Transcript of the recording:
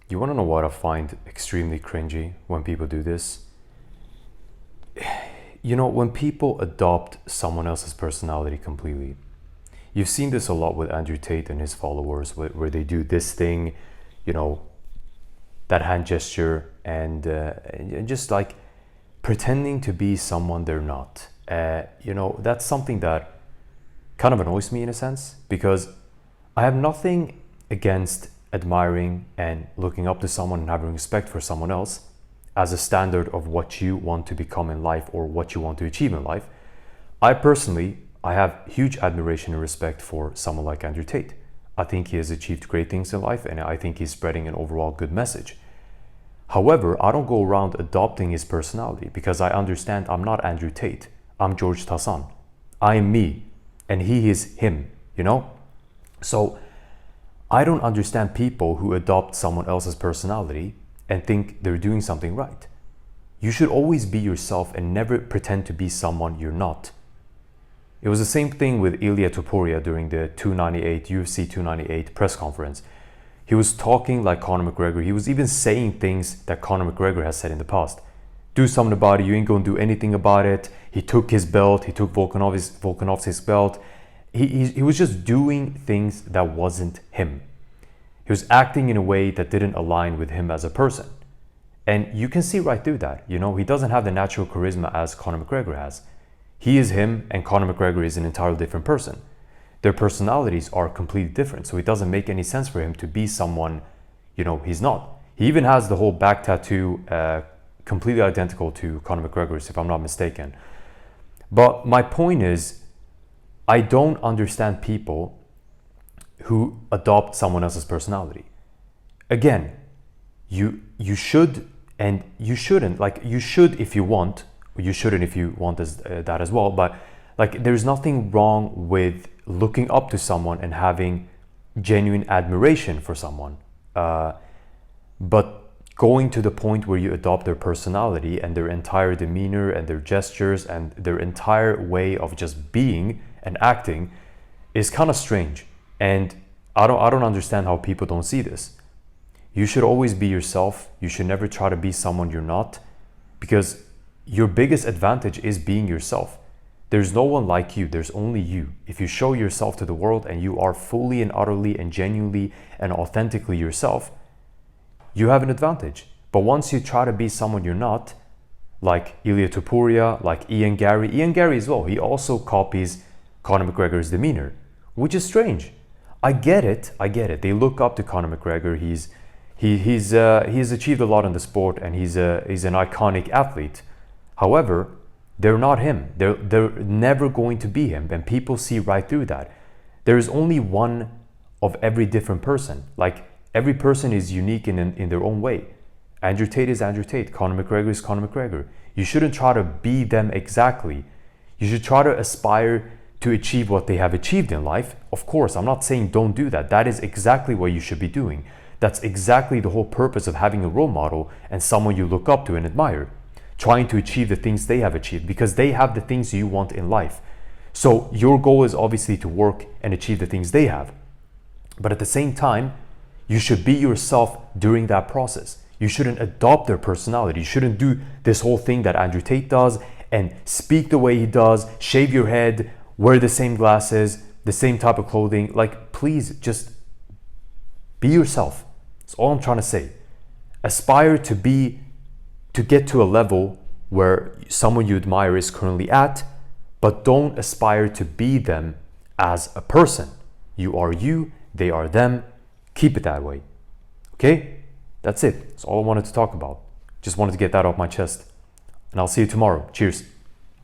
You want to know what I find extremely cringy when people do this? You know, when people adopt someone else's personality completely. You've seen this a lot with Andrew Tate and his followers, where they do this thing, you know, that hand gesture, and just like pretending to be someone they're not. You know, that's something that kind of annoys me in a sense, because I have nothing against admiring and looking up to someone and having respect for someone else as a standard of what you want to become in life or what you want to achieve in life. I have huge admiration and respect for someone like Andrew Tate. I think he has achieved great things in life, and I think he's spreading an overall good message. However, I don't go around adopting his personality, because I understand I'm not Andrew Tate. I'm George Tassan. I am me, and he is him, you know? So I don't understand people who adopt someone else's personality and think they're doing something right. You should always be yourself and never pretend to be someone you're not. It was the same thing with Ilia Topuria during the UFC 298 press conference. He was talking like Conor McGregor. He was even saying things that Conor McGregor has said in the past. Do something about it. You ain't gonna do anything about it. He took his belt. He took Volkanovski's belt. He was just doing things that wasn't him. He was acting in a way that didn't align with him as a person. And you can see right through that. You know, he doesn't have the natural charisma as Conor McGregor has. He is him, and Conor McGregor is an entirely different person. Their personalities are completely different, so it doesn't make any sense for him to be someone, you know, he's not. He even has the whole back tattoo completely identical to Conor McGregor's, if I'm not mistaken. But my point is, I don't understand people who adopt someone else's personality. Again, you should and you shouldn't. Like, you should if you want, or you shouldn't if you want that as well. But like, there's nothing wrong with looking up to someone and having genuine admiration for someone. But going to the point where you adopt their personality and their entire demeanor and their gestures and their entire way of just being and acting is kind of strange. And I don't understand how people don't see this. You should always be yourself. You should never try to be someone you're not, because your biggest advantage is being yourself. There's no one like you. There's only you. If you show yourself to the world and you are fully and utterly and genuinely and authentically yourself, you have an advantage. But once you try to be someone you're not, like Ilia Topuria, like Ian Gary as well, he also copies Conor McGregor's demeanor, which is strange. I get it. They look up to Conor McGregor. He's achieved a lot in the sport, and he's an iconic athlete. However, they're not him. They're never going to be him, and people see right through that. There is only one of every different person. Like, every person is unique in their own way. Andrew Tate is Andrew Tate. Conor McGregor is Conor McGregor. You shouldn't try to be them exactly. You should try to aspire to achieve what they have achieved in life. Of course, I'm not saying don't do that. That is exactly what you should be doing. That's exactly the whole purpose of having a role model and someone you look up to and admire. Trying to achieve the things they have achieved, because they have the things you want in life. So your goal is obviously to work and achieve the things they have. But at the same time, you should be yourself during that process. You shouldn't adopt their personality. You shouldn't do this whole thing that Andrew Tate does and speak the way he does, shave your head, wear the same glasses, the same type of clothing. Like, please just be yourself. That's all I'm trying to say. Aspire to get to a level where someone you admire is currently at, but don't aspire to be them as a person. You are you, they are them. Keep it that way. Okay? That's it. That's all I wanted to talk about. Just wanted to get that off my chest. And I'll see you tomorrow. Cheers.